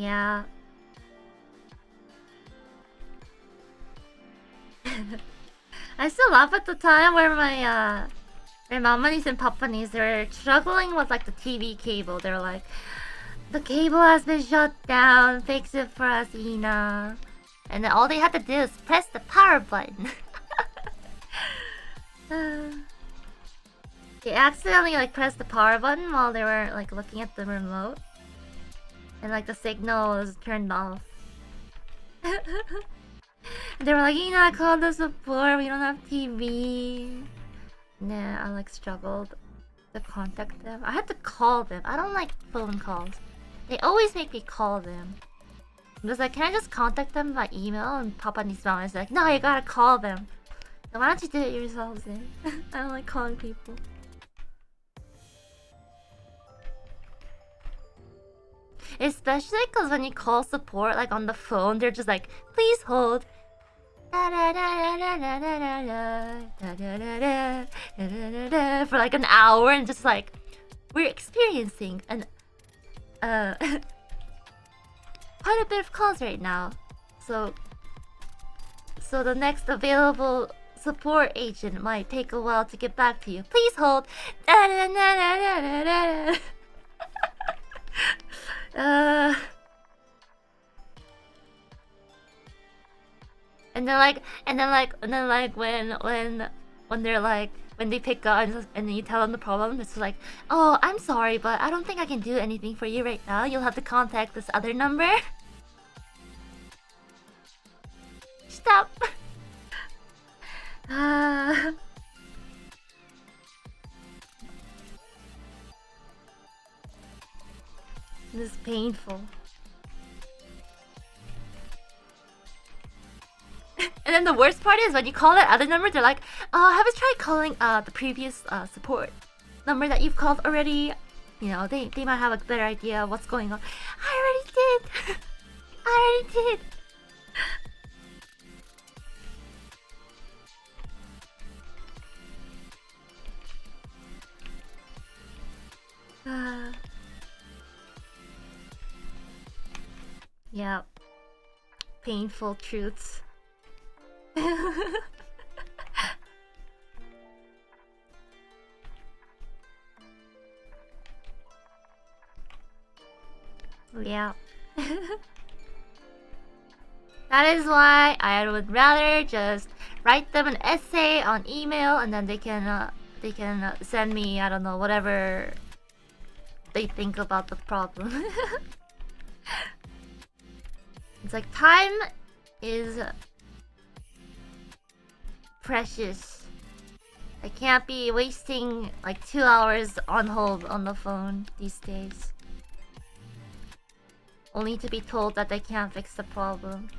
Yeah. I still laugh at the time where my mama niece and papa niece, they were struggling with like the TV cable. They were like, the cable has been shut down, fix it for us, Ina. And then all they had to do is press the power button. They accidentally like pressed the power button while they were like looking at the remote. And like the signal was turned off. They were like, Ina, call the support, we don't have TV. Nah, I like struggled to contact them. I had to call them. I don't like phone calls. They always make me call them. I was like, can I just contact them by email? And Papa and his mom is like, no, you gotta call them. So why don't you do it yourselves then? I don't like calling people. Especially because when you call support like on the phone, they're just like, please hold. For like an hour and just like, we're experiencing an quite a bit of calls right now. So the next available support agent might take a while to get back to you. Please hold. And then like when they're like, when they pick up and then you tell them the problem, it's like, oh, I'm sorry, but I don't think I can do anything for you right now. You'll have to contact this other number. Stop. This is painful. And then the worst part is when you call that other number, they're like, have you tried calling the previous support number that you've called already? You know, they might have a better idea of what's going on. I already did. I already did. Yeah. Painful truths. Yeah. That is why I would rather just write them an essay on email and then they can send me, I don't know, whatever they think about the problem. It's like time is precious. I can't be wasting like 2 hours on hold on the phone these days. Only to be told that they can't fix the problem.